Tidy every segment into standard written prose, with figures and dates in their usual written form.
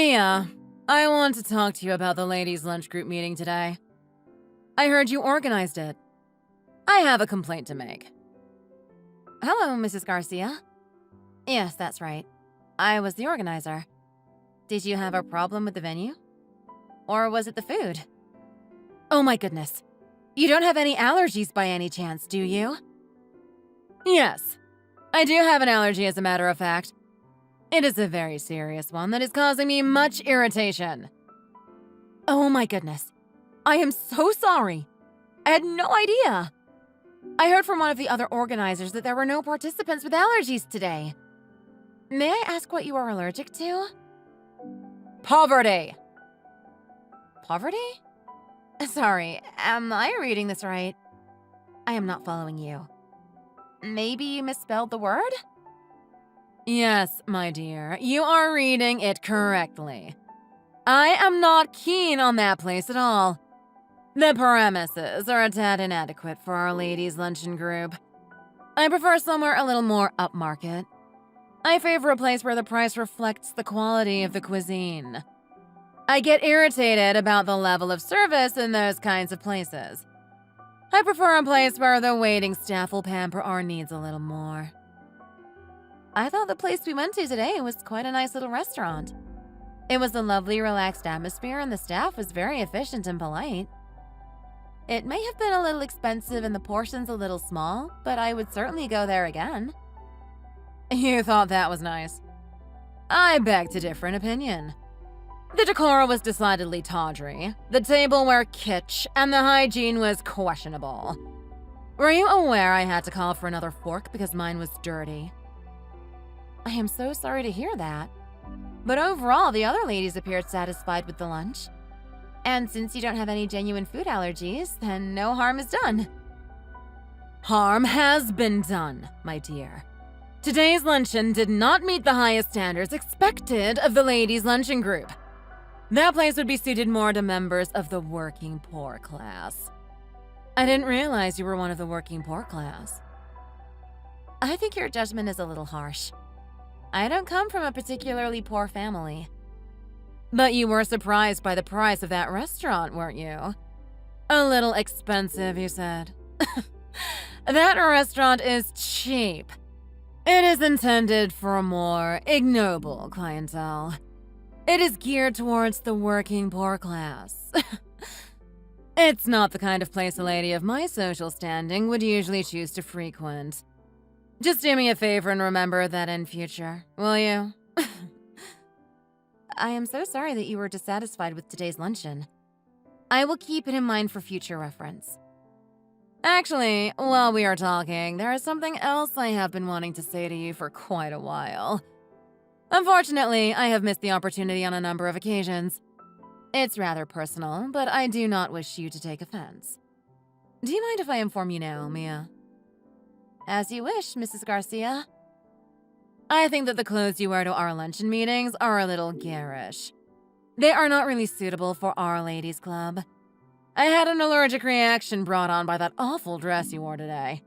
Mia, I want to talk to you about the ladies' lunch group meeting today. I heard you organized it. I have a complaint to make. Hello, Mrs. Garcia. Yes, that's right. I was the organizer. Did you have a problem with the venue? Or was it the food? Oh my goodness. You don't have any allergies by any chance, do you? Yes. I do have an allergy, as a matter of fact. It is a very serious one that is causing me much irritation. Oh my goodness. I am so sorry. I had no idea. I heard from one of the other organizers that there were no participants with allergies today. May I ask what you are allergic to? Poverty. Poverty? Sorry, am I reading this right? I am not following you. Maybe you misspelled the word? Yes, my dear, you are reading it correctly. I am not keen on that place at all. The premises are a tad inadequate for our ladies' luncheon group. I prefer somewhere a little more upmarket. I favor a place where the price reflects the quality of the cuisine. I get irritated about the level of service in those kinds of places. I prefer a place where the waiting staff will pamper our needs a little more. I thought the place we went to today was quite a nice little restaurant. It was a lovely, relaxed atmosphere, and the staff was very efficient and polite. It may have been a little expensive and the portions a little small, but I would certainly go there again. You thought that was nice. I beg to differ in opinion. The decor was decidedly tawdry, the tableware kitsch, and the hygiene was questionable. Were you aware I had to call for another fork because mine was dirty? I am so sorry to hear that. But overall, the other ladies appeared satisfied with the lunch. And since you don't have any genuine food allergies, then no harm is done. Harm has been done, my dear. Today's luncheon did not meet the highest standards expected of the ladies' luncheon group. That place would be suited more to members of the working poor class. I didn't realize you were one of the working poor class. I think your judgment is a little harsh. I don't come from a particularly poor family. But you were surprised by the price of that restaurant, weren't you? A little expensive, you said. That restaurant is cheap. It is intended for a more ignoble clientele. It is geared towards the working poor class. It's not the kind of place a lady of my social standing would usually choose to frequent. Just do me a favor and remember that in future, will you? I am so sorry that you were dissatisfied with today's luncheon. I will keep it in mind for future reference. Actually, while we are talking, there is something else I have been wanting to say to you for quite a while. Unfortunately, I have missed the opportunity on a number of occasions. It's rather personal, but I do not wish you to take offense. Do you mind if I inform you now, Mia? As you wish, Mrs. Garcia. I think that the clothes you wear to our luncheon meetings are a little garish. They are not really suitable for our ladies' club. I had an allergic reaction brought on by that awful dress you wore today.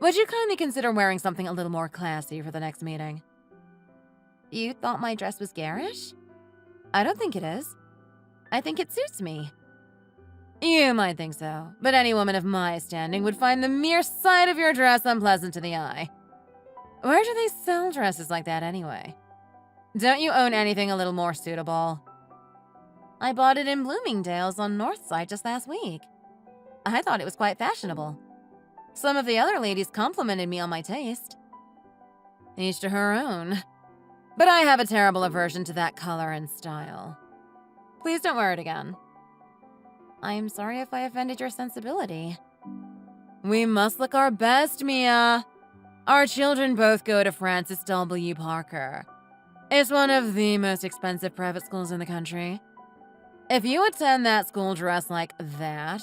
Would you kindly consider wearing something a little more classy for the next meeting? You thought my dress was garish? I don't think it is. I think it suits me. You might think so, but any woman of my standing would find the mere sight of your dress unpleasant to the eye. Where do they sell dresses like that anyway? Don't you own anything a little more suitable? I bought it in Bloomingdale's on Northside just last week. I thought it was quite fashionable. Some of the other ladies complimented me on my taste. Each to her own. But I have a terrible aversion to that color and style. Please don't wear it again. I am sorry if I offended your sensibility. We must look our best, Mia. Our children both go to Francis W. Parker. It's one of the most expensive private schools in the country. If you attend that school dressed like that,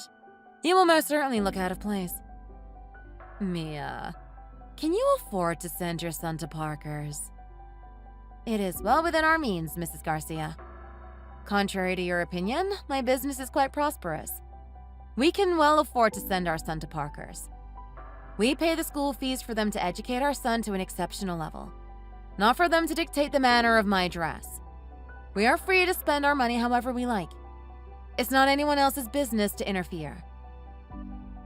you will most certainly look out of place. Mia, can you afford to send your son to Parker's? It is well within our means, Mrs. Garcia. Contrary to your opinion, my business is quite prosperous. We can well afford to send our son to Parker's. We pay the school fees for them to educate our son to an exceptional level, not for them to dictate the manner of my dress. We are free to spend our money however we like. It's not anyone else's business to interfere.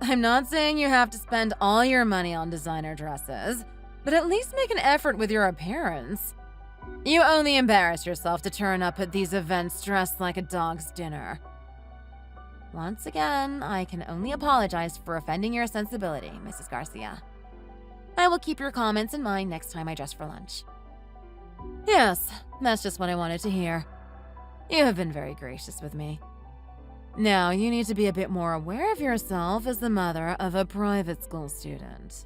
I'm not saying you have to spend all your money on designer dresses, but at least make an effort with your appearance. You only embarrass yourself to turn up at these events dressed like a dog's dinner. Once again, I can only apologize for offending your sensibility, Mrs. Garcia. I will keep your comments in mind next time I dress for lunch. Yes, that's just what I wanted to hear. You have been very gracious with me. Now, you need to be a bit more aware of yourself as the mother of a private school student.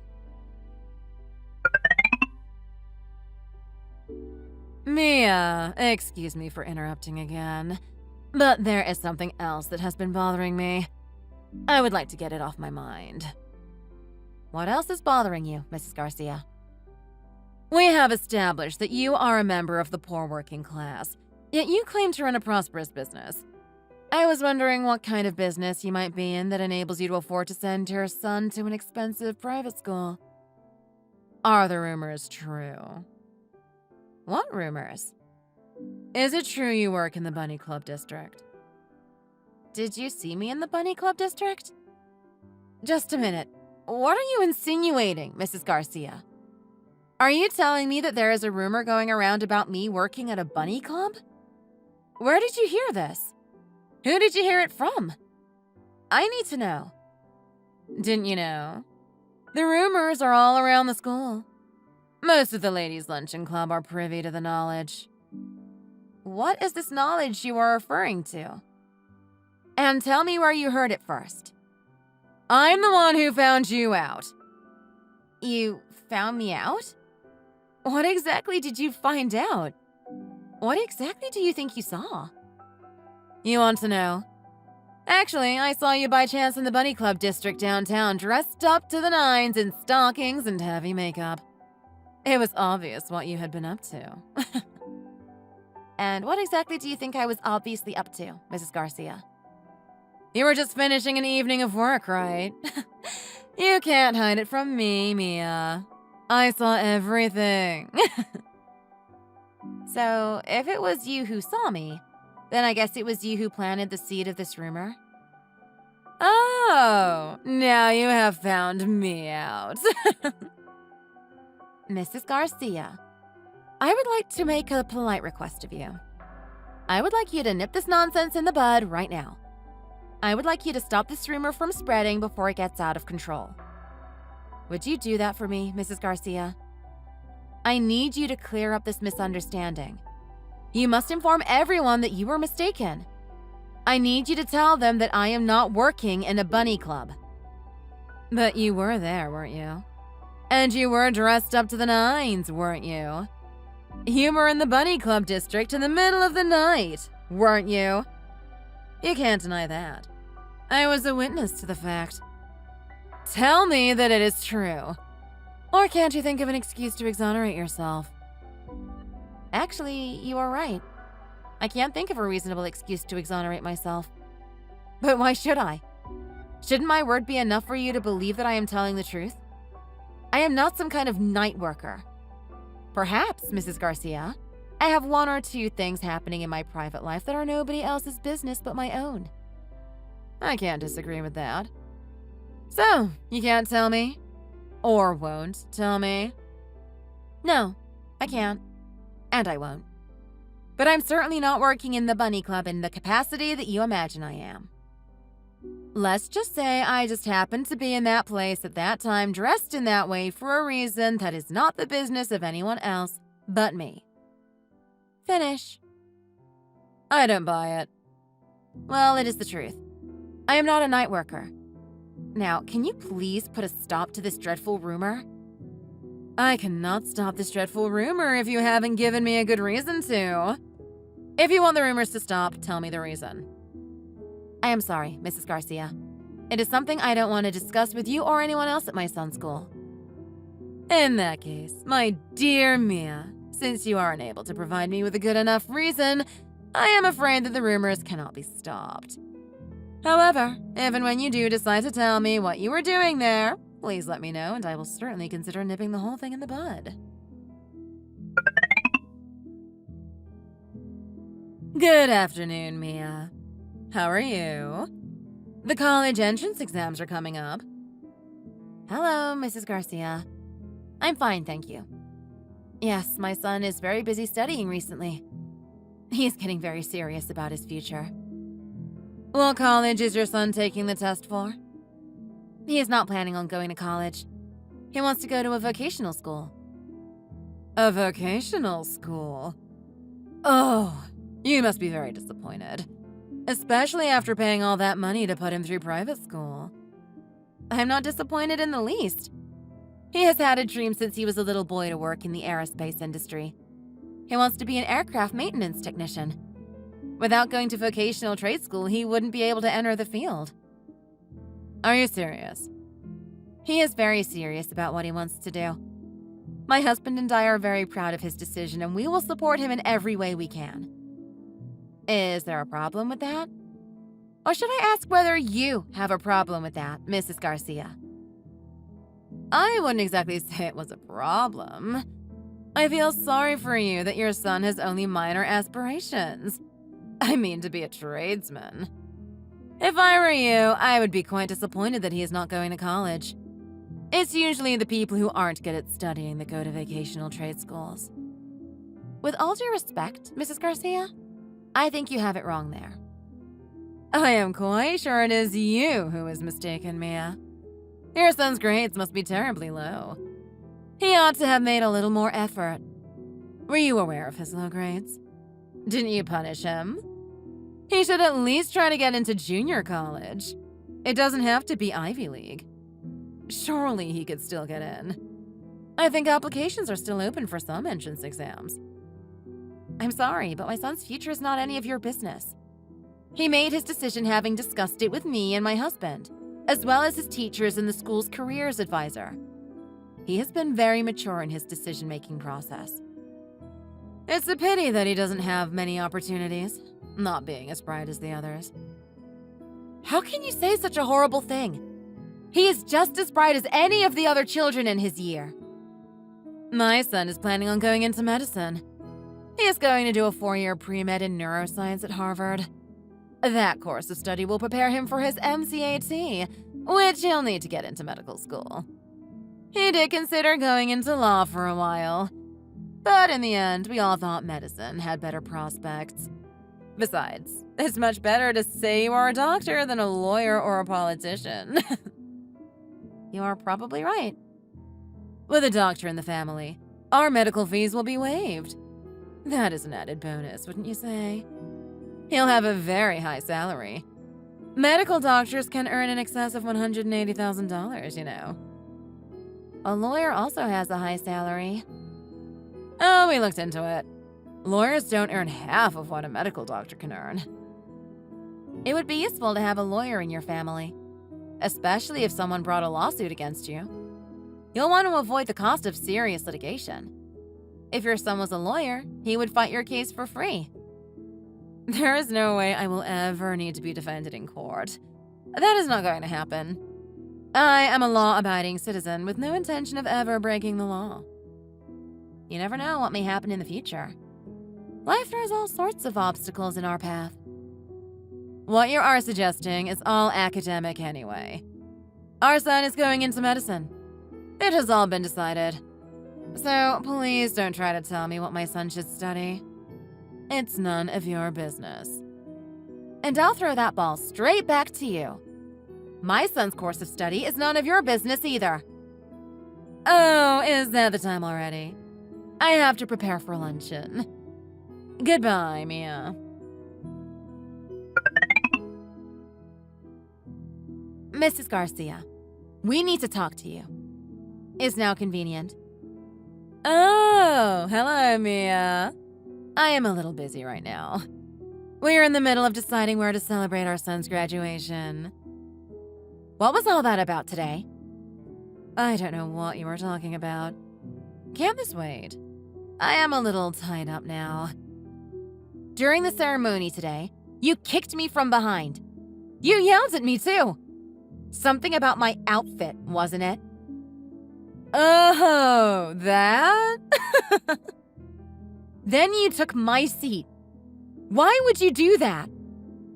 Mia, excuse me for interrupting again, but there is something else that has been bothering me. I would like to get it off my mind. What else is bothering you, Mrs. Garcia? We have established that you are a member of the poor working class, yet you claim to run a prosperous business. I was wondering what kind of business you might be in that enables you to afford to send your son to an expensive private school. Are the rumors true? What rumors? Is it true you work in the Bunny Club district? Did you see me in the Bunny Club district? Just a minute. What are you insinuating, Mrs. Garcia? Are you telling me that there is a rumor going around about me working at a bunny club? Where did you hear this? Who did you hear it from? I need to know. Didn't you know? The rumors are all around the school. Most of the ladies' luncheon club are privy to the knowledge. What is this knowledge you are referring to? And tell me where you heard it first. I'm the one who found you out. You found me out? What exactly did you find out? What exactly do you think you saw? You want to know? Actually, I saw you by chance in the Bunny Club district downtown, dressed up to the nines in stockings and heavy makeup. It was obvious what you had been up to. And what exactly do you think I was obviously up to, Mrs. Garcia? You were just finishing an evening of work, right? You can't hide it from me, Mia. I saw everything. So, if it was you who saw me, then I guess it was you who planted the seed of this rumor? Oh, now you have found me out. Mrs. Garcia, I would like to make a polite request of you. I would like you to nip this nonsense in the bud right now. I would like you to stop this rumor from spreading before it gets out of control. Would you do that for me, Mrs. Garcia? I need you to clear up this misunderstanding. You must inform everyone that you were mistaken. I need you to tell them that I am not working in a bunny club. But you were there, weren't you? And you were dressed up to the nines, weren't you? You were in the bunny club district in the middle of the night, weren't you? You can't deny that. I was a witness to the fact. Tell me that it is true. Or can't you think of an excuse to exonerate yourself? Actually, you are right. I can't think of a reasonable excuse to exonerate myself. But why should I? Shouldn't my word be enough for you to believe that I am telling the truth? I am not some kind of night worker. Perhaps, Mrs. Garcia, I have one or two things happening in my private life that are nobody else's business but my own. I can't disagree with that. So, you can't tell me? Or won't tell me? No, I can't. And I won't. But I'm certainly not working in the bunny club in the capacity that you imagine I am. Let's just say I just happened to be in that place at that time dressed in that way for a reason that is not the business of anyone else but me. Finish. I don't buy it. Well, it is the truth. I am not a night worker. Now, can you please put a stop to this dreadful rumor? I cannot stop this dreadful rumor if you haven't given me a good reason to. If you want the rumors to stop, tell me the reason. I am sorry, Mrs. Garcia. It is something I don't want to discuss with you or anyone else at my son's school. In that case, my dear Mia, since you are unable to provide me with a good enough reason, I am afraid that the rumors cannot be stopped. However, if and when you do decide to tell me what you were doing there, please let me know and I will certainly consider nipping the whole thing in the bud. Good afternoon, Mia. How are you? The college entrance exams are coming up. Hello, Mrs. Garcia. I'm fine, thank you. Yes, my son is very busy studying recently. He's getting very serious about his future. What college is your son taking the test for? He is not planning on going to college. He wants to go to a vocational school. A vocational school? Oh, you must be very disappointed. Especially after paying all that money to put him through private school. I'm not disappointed in the least. He has had a dream since he was a little boy to work in the aerospace industry. He wants to be an aircraft maintenance technician. Without going to vocational trade school, he wouldn't be able to enter the field. Are you serious? He is very serious about what he wants to do. My husband and I are very proud of his decision, and we will support him in every way we can. Is there a problem with that? Or should I ask whether you have a problem with that, Mrs. Garcia? I wouldn't exactly say it was a problem. I feel sorry for you that your son has only minor aspirations. I mean to be a tradesman. If I were you, I would be quite disappointed that he is not going to college. It's usually the people who aren't good at studying that go to vocational trade schools. With all due respect, Mrs. Garcia, I think you have it wrong there. I am quite sure it is you who is mistaken, Mia. Your son's grades must be terribly low. He ought to have made a little more effort. Were you aware of his low grades? Didn't you punish him? He should at least try to get into junior college. It doesn't have to be Ivy League. Surely he could still get in. I think applications are still open for some entrance exams. I'm sorry, but my son's future is not any of your business. He made his decision having discussed it with me and my husband, as well as his teachers and the school's careers advisor. He has been very mature in his decision-making process. It's a pity that he doesn't have many opportunities, not being as bright as the others. How can you say such a horrible thing? He is just as bright as any of the other children in his year. My son is planning on going into medicine. He is going to do a 4-year pre-med in neuroscience at Harvard. That course of study will prepare him for his MCAT, which he'll need to get into medical school. He did consider going into law for a while, but in the end, we all thought medicine had better prospects. Besides, it's much better to say you are a doctor than a lawyer or a politician. You are probably right. With a doctor in the family, our medical fees will be waived. That is an added bonus, wouldn't you say? He'll have a very high salary. Medical doctors can earn in excess of $180,000, you know. A lawyer also has a high salary. Oh, we looked into it. Lawyers don't earn half of what a medical doctor can earn. It would be useful to have a lawyer in your family, especially if someone brought a lawsuit against you. You'll want to avoid the cost of serious litigation. If your son was a lawyer, he would fight your case for free. There is no way I will ever need to be defended in court. That is not going to happen. I am a law-abiding citizen with no intention of ever breaking the law. You never know what may happen in the future. Life throws all sorts of obstacles in our path. What you are suggesting is all academic anyway. Our son is going into medicine. It has all been decided. So please don't try to tell me what my son should study. It's none of your business. And I'll throw that ball straight back to you. My son's course of study is none of your business either. Oh, is that the time already? I have to prepare for luncheon. Goodbye, Mia. Mrs. Garcia, we need to talk to you. Is now convenient? Oh, hello, Mia. I am a little busy right now. We're in the middle of deciding where to celebrate our son's graduation. What was all that about today? I don't know what you were talking about. Can't this wait? I am a little tied up now. During the ceremony today, you kicked me from behind. You yelled at me too. Something about my outfit, wasn't it? Oh, that? Then you took my seat. Why would you do that?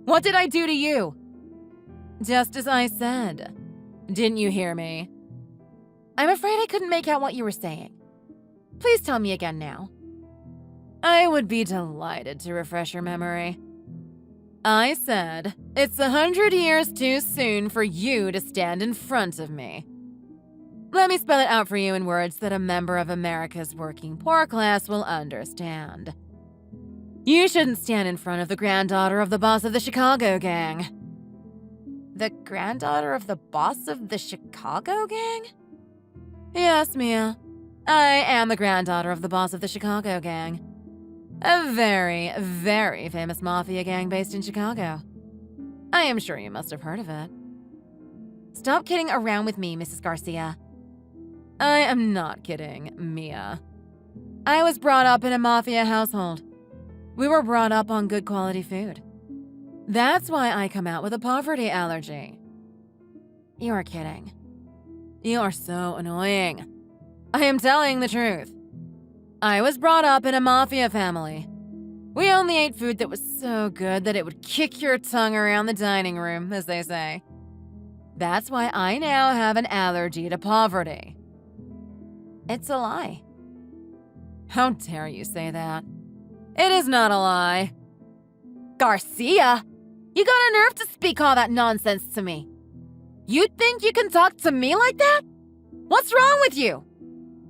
What did I do to you? Just as I said. Didn't you hear me? I'm afraid I couldn't make out what you were saying. Please tell me again now. I would be delighted to refresh your memory. I said, it's 100 years too soon for you to stand in front of me. Let me spell it out for you in words that a member of America's working poor class will understand. You shouldn't stand in front of the granddaughter of the boss of the Chicago gang. The granddaughter of the boss of the Chicago gang? Yes, Mia. I am the granddaughter of the boss of the Chicago gang. A very, very famous mafia gang based in Chicago. I am sure you must have heard of it. Stop kidding around with me, Mrs. Garcia. I am not kidding, Mia. I was brought up in a mafia household. We were brought up on good quality food. That's why I come out with a poverty allergy. You are kidding. You are so annoying. I am telling the truth. I was brought up in a mafia family. We only ate food that was so good that it would kick your tongue around the dining room, as they say. That's why I now have an allergy to poverty. It's a lie. How dare you say that? It is not a lie. Garcia, you got a nerve to speak all that nonsense to me. You think you can talk to me like that? What's wrong with you?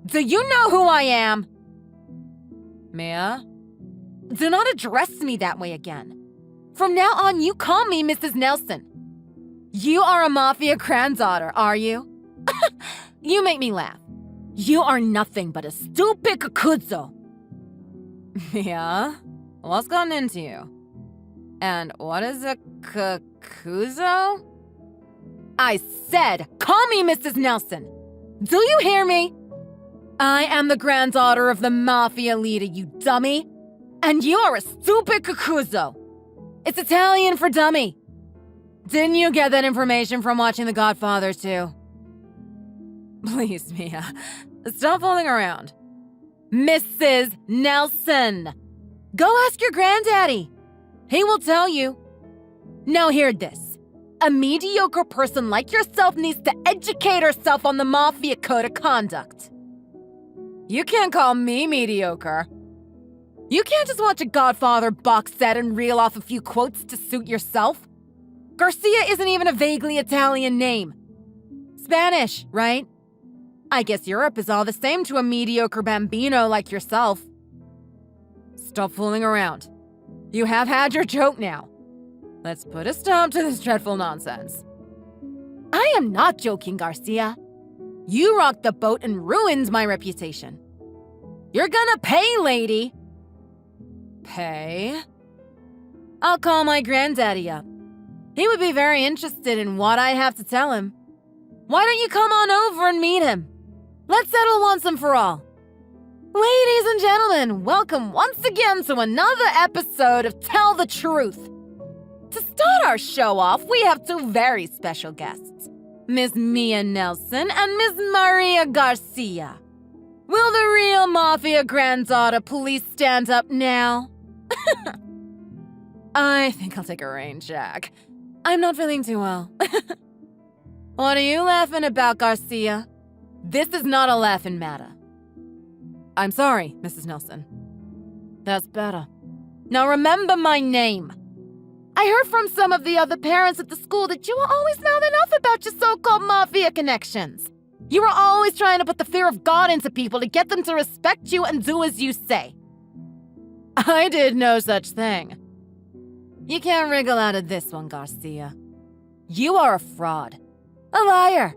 Do you know who I am? Mia? Do not address me that way again. From now on, you call me Mrs. Nelson. You are a mafia granddaughter, are you? You make me laugh. You are nothing but a stupid kakuzo. Mia? What's gotten into you? And what is a kakuzo? I said, call me Mrs. Nelson. Do you hear me? I am the granddaughter of the mafia leader, you dummy. And you are a stupid kakuzo. It's Italian for dummy. Didn't you get that information from watching The Godfather too? Please, Mia, stop fooling around. Mrs. Nelson. Go ask your granddaddy. He will tell you. Now hear this. A mediocre person like yourself needs to educate herself on the mafia code of conduct. You can't call me mediocre. You can't just watch a Godfather box set and reel off a few quotes to suit yourself. Garcia isn't even a vaguely Italian name. Spanish, right? I guess Europe is all the same to a mediocre bambino like yourself. Stop fooling around. You have had your joke now. Let's put a stop to this dreadful nonsense. I am not joking, Garcia. You rocked the boat and ruined my reputation. You're gonna pay, lady. Pay? I'll call my granddaddy up. He would be very interested in what I have to tell him. Why don't you come on over and meet him? Let's settle once and for all. Ladies and gentlemen, welcome once again to another episode of Tell the Truth. To start our show off, we have two very special guests, Miss Mia Nelson and Miss Maria Garcia. Will the real mafia granddaughter please stand up now? I think I'll take a rain check. I'm not feeling too well. What are you laughing about, Garcia? This is not a laughing matter. I'm sorry, Mrs. Nelson. That's better. Now remember my name. I heard from some of the other parents at the school that you were always mouthing off about your so-called mafia connections. You were always trying to put the fear of God into people to get them to respect you and do as you say. I did no such thing. You can't wriggle out of this one, Garcia. You are a fraud. A liar.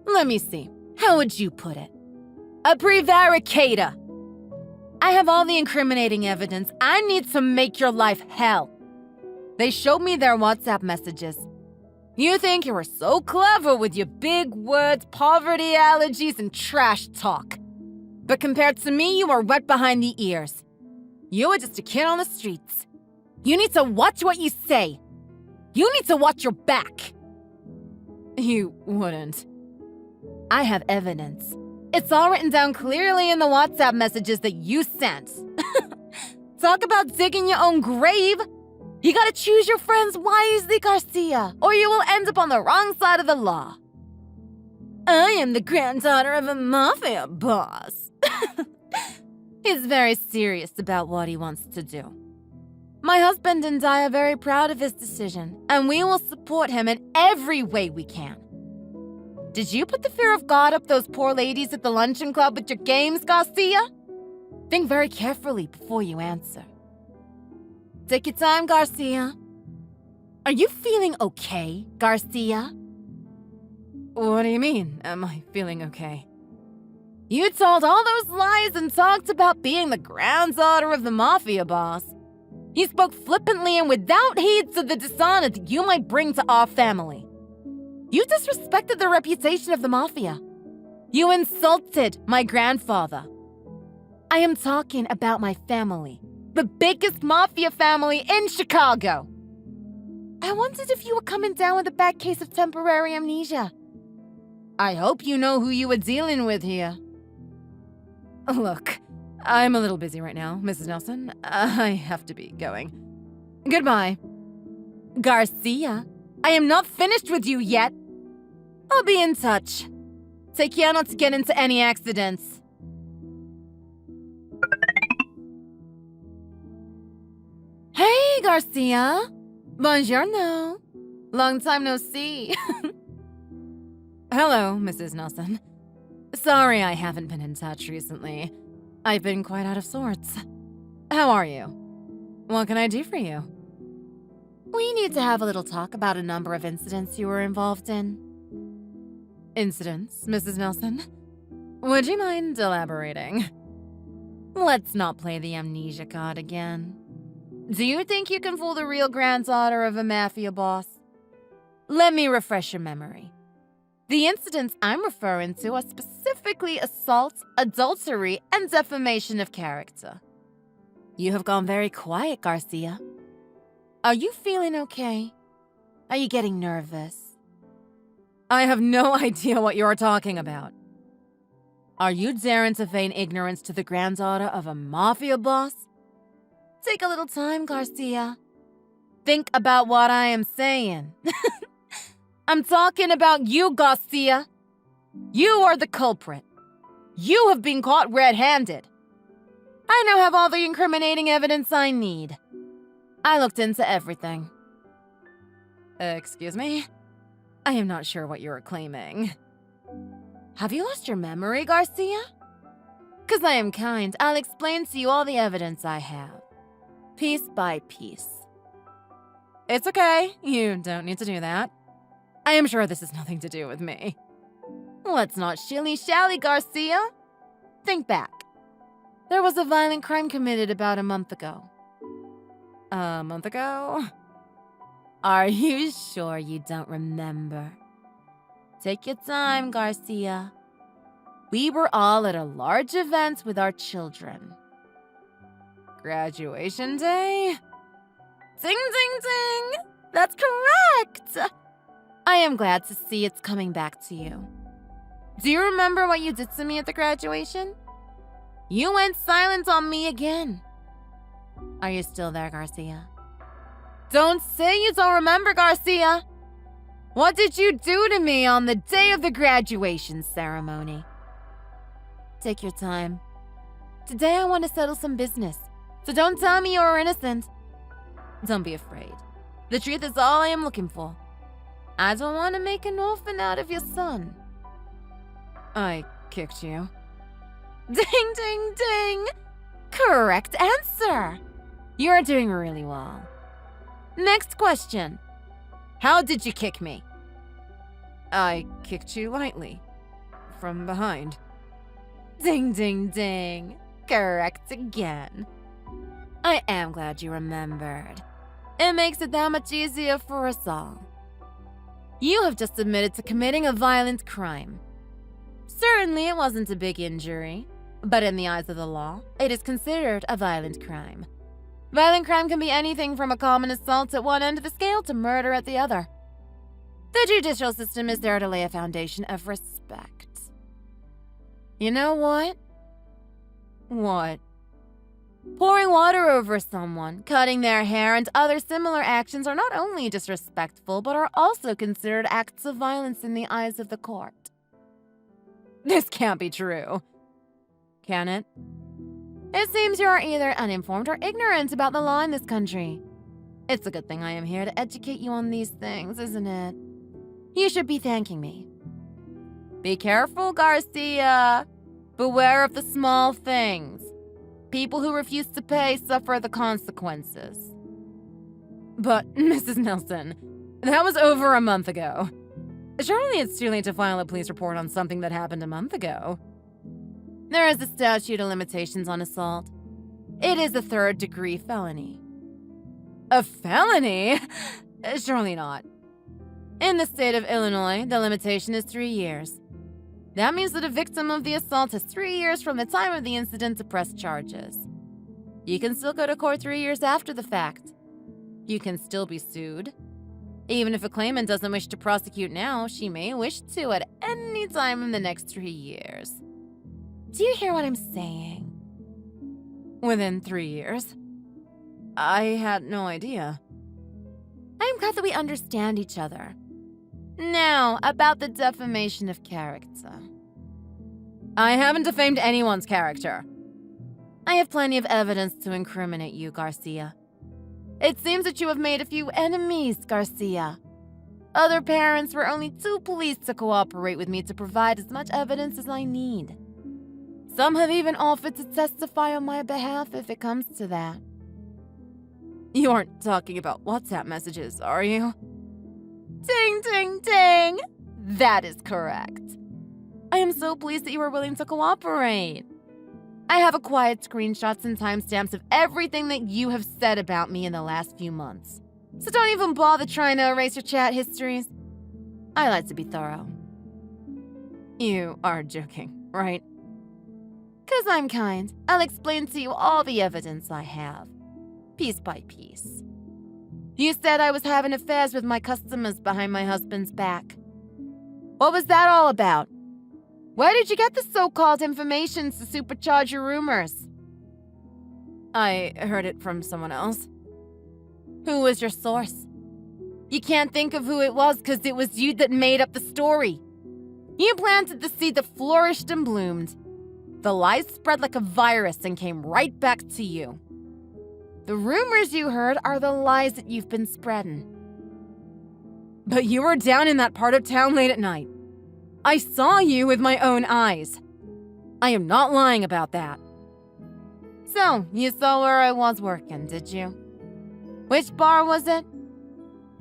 Let me see. How would you put it? A prevaricator. I have all the incriminating evidence. I need to make your life hell. They showed me their WhatsApp messages. You think you were so clever with your big words, poverty allergies, and trash talk. But compared to me, you are wet behind the ears. You are just a kid on the streets. You need to watch what you say. You need to watch your back. You wouldn't. I have evidence. It's all written down clearly in the WhatsApp messages that you sent. Talk about digging your own grave! You gotta choose your friends wisely, Garcia, or you will end up on the wrong side of the law. I am the granddaughter of a mafia boss. He's very serious about what he wants to do. My husband and I are very proud of his decision, and we will support him in every way we can. Did you put the fear of God up those poor ladies at the luncheon club with your games, Garcia? Think very carefully before you answer. Take your time, Garcia. Are you feeling okay, Garcia? What do you mean, am I feeling okay? You told all those lies and talked about being the granddaughter of the mafia boss. You spoke flippantly and without heed to the dishonor that you might bring to our family. You disrespected the reputation of the mafia. You insulted my grandfather. I am talking about my family, the biggest mafia family in Chicago. I wondered if you were coming down with a bad case of temporary amnesia. I hope you know who you were dealing with here. Look, I'm a little busy right now, Mrs. Nelson. I have to be going. Goodbye. Garcia, I am not finished with you yet. I'll be in touch. Take care not to get into any accidents. Hey, Garcia. Buongiorno. Long time no see. Hello, Mrs. Nelson. Sorry I haven't been in touch recently. I've been quite out of sorts. How are you? What can I do for you? We need to have a little talk about a number of incidents you were involved in. Incidents, Mrs. Nelson? Would you mind elaborating? Let's not play the amnesia card again. Do you think you can fool the real granddaughter of a mafia boss? Let me refresh your memory. The incidents I'm referring to are specifically assault, adultery, and defamation of character. You have gone very quiet, Garcia. Are you feeling okay? Are you getting nervous? I have no idea what you're talking about. Are you daring to feign ignorance to the granddaughter of a mafia boss? Take a little time, Garcia. Think about what I am saying. I'm talking about you, Garcia. You are the culprit. You have been caught red-handed. I now have all the incriminating evidence I need. I looked into everything. Excuse me? I am not sure what you're claiming. Have you lost your memory, Garcia? 'Cause I am kind, I'll explain to you all the evidence I have. Piece by piece. It's okay. You don't need to do that. I am sure this has nothing to do with me. Let's not shilly-shally, Garcia. Think back. There was a violent crime committed about a month ago. A month ago? Are you sure you don't remember? Take your time, Garcia. We were all at a large event with our children. Graduation day? Ding, ding, ding! That's correct! I am glad to see it's coming back to you. Do you remember what you did to me at the graduation? You went silent on me again. Are you still there, Garcia? Don't say you don't remember, Garcia! What did you do to me on the day of the graduation ceremony? Take your time. Today I want to settle some business, so don't tell me you're innocent. Don't be afraid. The truth is all I am looking for. I don't want to make an orphan out of your son. I kicked you. Ding, ding, ding! Correct answer! You're doing really well. Next question. How did you kick me? I kicked you lightly. From behind. Ding, ding, ding. Correct again. I am glad you remembered. It makes it that much easier for us all. You have just admitted to committing a violent crime. Certainly it wasn't a big injury, but in the eyes of the law, it is considered a violent crime. Violent crime can be anything from a common assault at one end of the scale to murder at the other. The judicial system is there to lay a foundation of respect. You know what? What? Pouring water over someone, cutting their hair, and other similar actions are not only disrespectful, but are also considered acts of violence in the eyes of the court. This can't be true. Can it? It seems you are either uninformed or ignorant about the law in this country. It's a good thing I am here to educate you on these things, isn't it? You should be thanking me. Be careful, Garcia. Beware of the small things. People who refuse to pay suffer the consequences. But, Mrs. Nelson, that was over a month ago. Surely it's too late to file a police report on something that happened a month ago. There is a statute of limitations on assault. It is a third-degree felony. A felony? Surely not. In the state of Illinois, the limitation is 3 years. That means that a victim of the assault has 3 years from the time of the incident to press charges. You can still go to court 3 years after the fact. You can still be sued. Even if a claimant doesn't wish to prosecute now, she may wish to at any time in the next 3 years. Do you hear what I'm saying? Within 3 years? I had no idea. I'm glad that we understand each other. Now, about the defamation of character. I haven't defamed anyone's character. I have plenty of evidence to incriminate you, Garcia. It seems that you have made a few enemies, Garcia. Other parents were only too pleased to cooperate with me to provide as much evidence as I need. Some have even offered to testify on my behalf if it comes to that. You aren't talking about WhatsApp messages, are you? Ding, ding, ding! That is correct. I am so pleased that you are willing to cooperate. I have acquired screenshots and timestamps of everything that you have said about me in the last few months. So don't even bother trying to erase your chat histories. I like to be thorough. You are joking, right? 'Cause I'm kind. I'll explain to you all the evidence I have, piece by piece. You said I was having affairs with my customers behind my husband's back. What was that all about? Where did you get the so-called information to supercharge your rumors? I heard it from someone else. Who was your source? You can't think of who it was because it was you that made up the story. You planted the seed that flourished and bloomed. The lies spread like a virus and came right back to you. The rumors you heard are the lies that you've been spreading. But you were down in that part of town late at night. I saw you with my own eyes. I am not lying about that. So, you saw where I was working, did you? Which bar was it?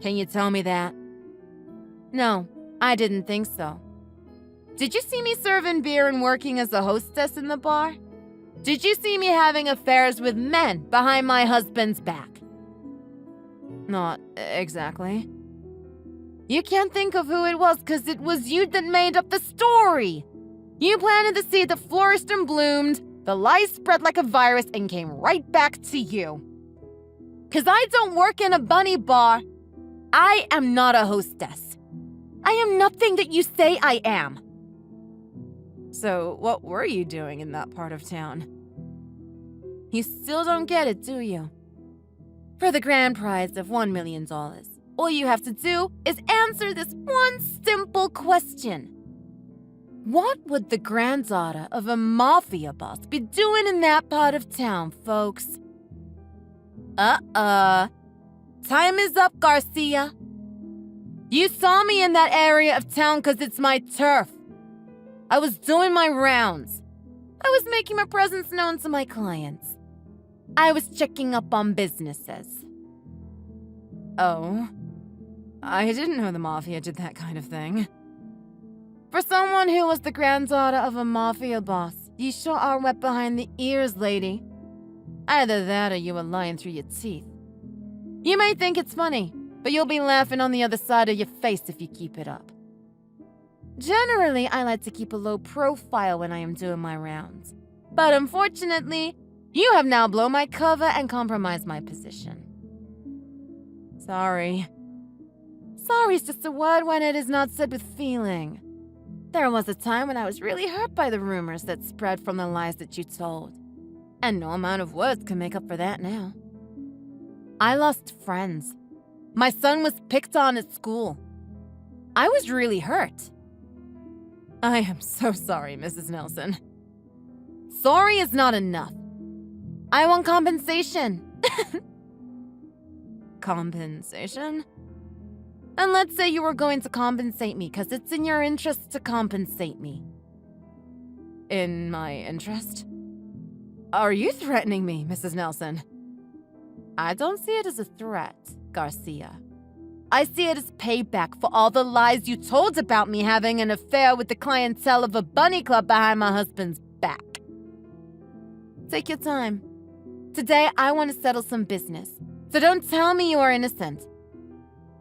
Can you tell me that? No, I didn't think so. Did you see me serving beer and working as a hostess in the bar? Did you see me having affairs with men behind my husband's back? Not exactly. You can't think of who it was because it was you that made up the story. You planted the seed that flourished and bloomed, the lies spread like a virus and came right back to you. Because I don't work in a bunny bar. I am not a hostess. I am nothing that you say I am. So, what were you doing in that part of town? You still don't get it, do you? For the grand prize of $1 million, all you have to do is answer this one simple question. What would the granddaughter of a mafia boss be doing in that part of town, folks? Time is up, Garcia. You saw me in that area of town because it's my turf. I was doing my rounds. I was making my presence known to my clients. I was checking up on businesses. Oh, I didn't know the Mafia did that kind of thing. For someone who was the granddaughter of a Mafia boss, you sure are wet behind the ears, lady. Either that or you were lying through your teeth. You may think it's funny, but you'll be laughing on the other side of your face if you keep it up. Generally, I like to keep a low profile when I am doing my rounds. But unfortunately, you have now blown my cover and compromised my position. Sorry. Sorry is just a word when it is not said with feeling. There was a time when I was really hurt by the rumors that spread from the lies that you told. And no amount of words can make up for that now. I lost friends. My son was picked on at school. I was really hurt. I am so sorry, Mrs. Nelson. Sorry is not enough. I want compensation. Compensation? And let's say you were going to compensate me, because it's in your interest to compensate me. In my interest? Are you threatening me, Mrs. Nelson? I don't see it as a threat, Garcia. I see it as payback for all the lies you told about me having an affair with the clientele of a bunny club behind my husband's back. Take your time. Today, I want to settle some business, so don't tell me you are innocent.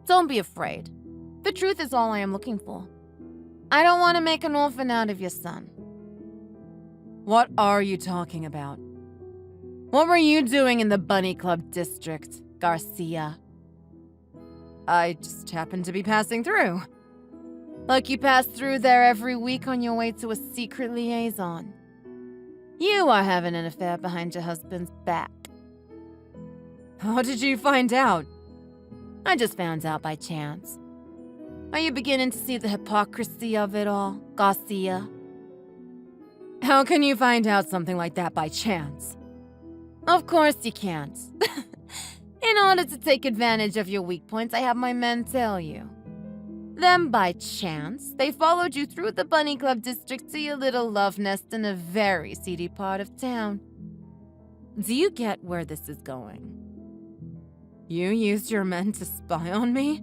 Don't be afraid. The truth is all I am looking for. I don't want to make an orphan out of your son. What are you talking about? What were you doing in the Bunny Club district, Garcia? I just happened to be passing through. Like you pass through there every week on your way to a secret liaison. You are having an affair behind your husband's back. How did you find out? I just found out by chance. Are you beginning to see the hypocrisy of it all, Garcia? How can you find out something like that by chance? Of course you can't. In order to take advantage of your weak points, I have my men tell you. Then by chance, they followed you through the Bunny Club district to your little love nest in a very seedy part of town. Do you get where this is going? You used your men to spy on me?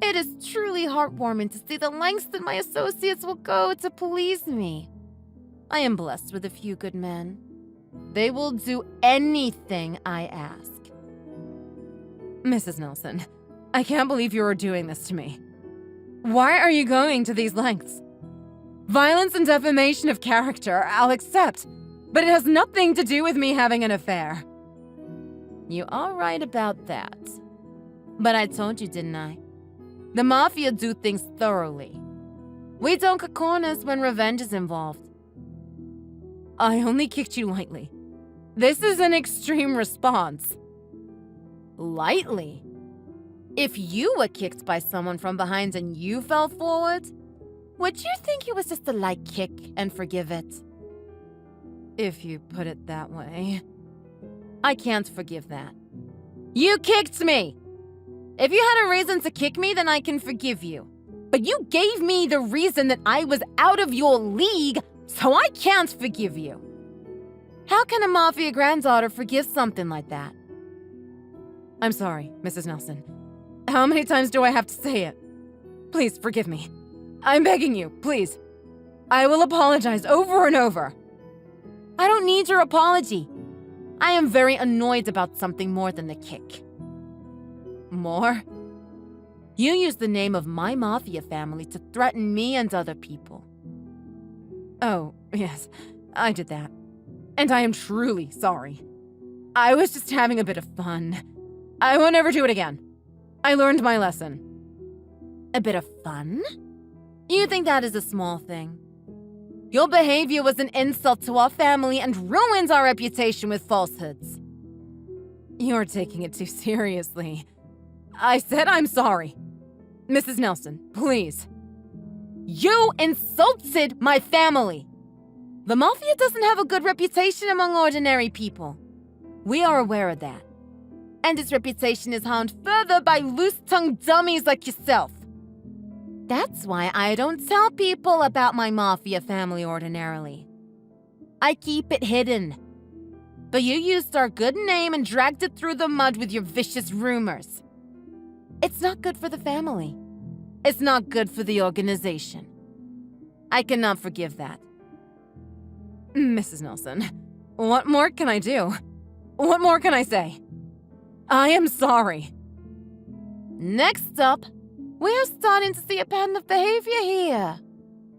It is truly heartwarming to see the lengths that my associates will go to please me. I am blessed with a few good men. They will do anything I ask. Mrs. Nelson, I can't believe you are doing this to me. Why are you going to these lengths? Violence and defamation of character, I'll accept, but it has nothing to do with me having an affair. You are right about that. But I told you, didn't I? The Mafia do things thoroughly. We don't cut corners when revenge is involved. I only kicked you lightly. This is an extreme response. Lightly? If you were kicked by someone from behind and you fell forward, would you think it was just a light kick and forgive it? If you put it that way. I can't forgive that. You kicked me! If you had a reason to kick me, then I can forgive you. But you gave me the reason that I was out of your league, so I can't forgive you. How can a Mafia granddaughter forgive something like that? I'm sorry, Mrs. Nelson. How many times do I have to say it? Please forgive me. I'm begging you, please. I will apologize over and over. I don't need your apology. I am very annoyed about something more than the kick. More? You used the name of my Mafia family to threaten me and other people. Oh, yes, I did that. And I am truly sorry. I was just having a bit of fun. I won't ever do it again. I learned my lesson. A bit of fun? You think that is a small thing? Your behavior was an insult to our family and ruins our reputation with falsehoods. You're taking it too seriously. I said I'm sorry. Mrs. Nelson, please. You insulted my family. The Mafia doesn't have a good reputation among ordinary people. We are aware of that. And its reputation is harmed further by loose-tongued dummies like yourself. That's why I don't tell people about my Mafia family ordinarily. I keep it hidden. But you used our good name and dragged it through the mud with your vicious rumors. It's not good for the family. It's not good for the organization. I cannot forgive that. Mrs. Nelson, what more can I do? What more can I say? I am sorry. Next up, we are starting to see a pattern of behavior here.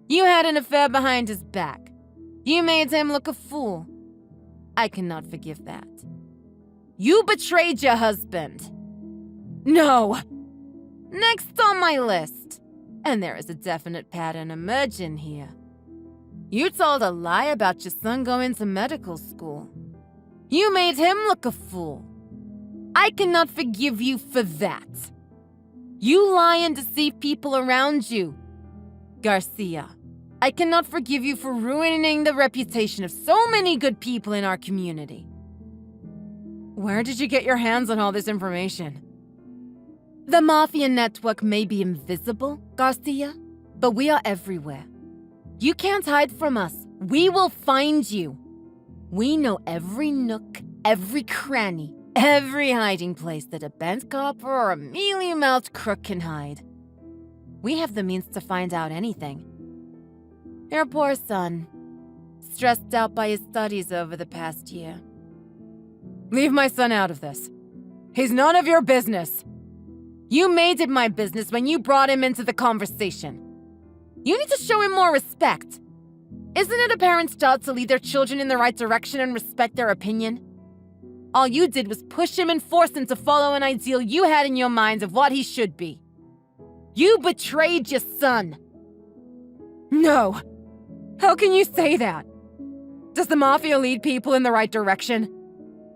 You had an affair behind his back. You made him look a fool. I cannot forgive that. You betrayed your husband. No. Next on my list, and there is a definite pattern emerging here. You told a lie about your son going to medical school. You made him look a fool. I cannot forgive you for that. You lie and deceive people around you. Garcia, I cannot forgive you for ruining the reputation of so many good people in our community. Where did you get your hands on all this information? The Mafia network may be invisible, Garcia, but we are everywhere. You can't hide from us. We will find you. We know every nook, every cranny, every hiding place that a bent copper or a mealy-mouthed crook can hide. We have the means to find out anything. Your poor son, stressed out by his studies over the past year. Leave my son out of this. He's none of your business. You made it my business when you brought him into the conversation. You need to show him more respect. Isn't it a parent's job to lead their children in the right direction and respect their opinion? All you did was push him and force him to follow an ideal you had in your mind of what he should be. You betrayed your son. No. How can you say that? Does the Mafia lead people in the right direction?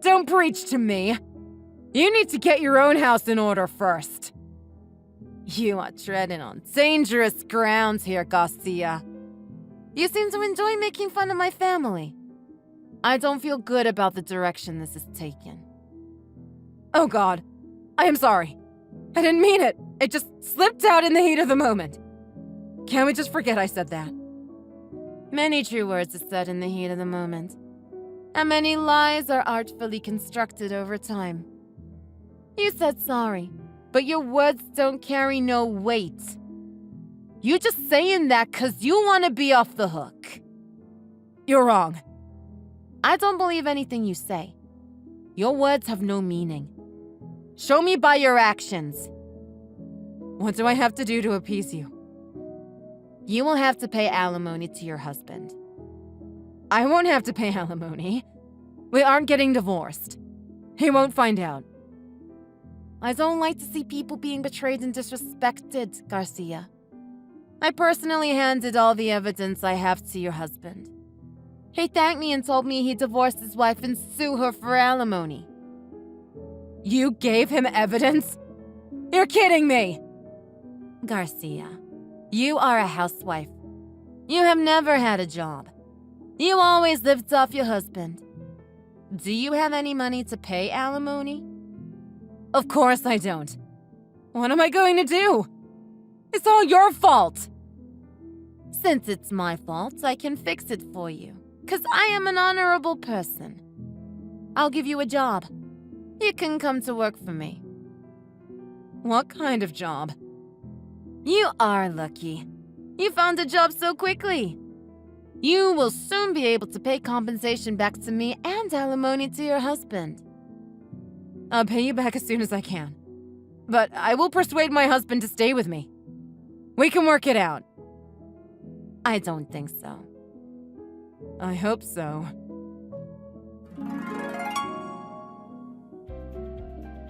Don't preach to me. You need to get your own house in order first. You are treading on dangerous ground here, Garcia. You seem to enjoy making fun of my family. I don't feel good about the direction this is taken. Oh God, I am sorry. I didn't mean it. It just slipped out in the heat of the moment. Can't we just forget I said that? Many true words are said in the heat of the moment, and many lies are artfully constructed over time. You said sorry, but your words don't carry no weight. You just saying that 'cause you want to be off the hook. You're wrong. I don't believe anything you say. Your words have no meaning. Show me by your actions. What do I have to do to appease you? You will have to pay alimony to your husband. I won't have to pay alimony. We aren't getting divorced. He won't find out. I don't like to see people being betrayed and disrespected, Garcia. I personally handed all the evidence I have to your husband. He thanked me and told me he'd divorce his wife and sue her for alimony. You gave him evidence? You're kidding me! Garcia, you are a housewife. You have never had a job. You always lived off your husband. Do you have any money to pay alimony? Of course I don't. What am I going to do? It's all your fault. Since it's my fault, I can fix it for you. 'Cause I am an honorable person. I'll give you a job. You can come to work for me. What kind of job? You are lucky. You found a job so quickly. You will soon be able to pay compensation back to me and alimony to your husband. I'll pay you back as soon as I can. But I will persuade my husband to stay with me. We can work it out. I don't think so. I hope so.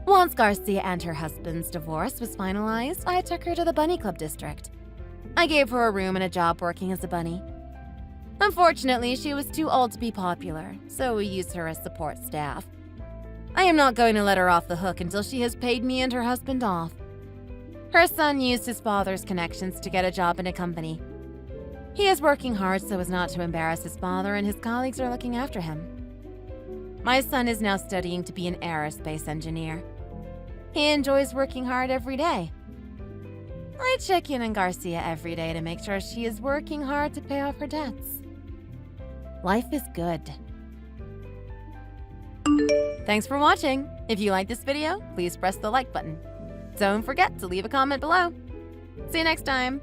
Once Garcia and her husband's divorce was finalized, I took her to the bunny club district. I gave her a room and a job working as a bunny. Unfortunately, she was too old to be popular, so we used her as support staff. I am not going to let her off the hook until she has paid me and her husband off. Her son used his father's connections to get a job in a company. He is working hard so as not to embarrass his father, and his colleagues are looking after him. My son is now studying to be an aerospace engineer. He enjoys working hard every day. I check in on Garcia every day to make sure she is working hard to pay off her debts. Life is good. Thanks for watching. If you like this video, please press the like button. Don't forget to leave a comment below. See you next time.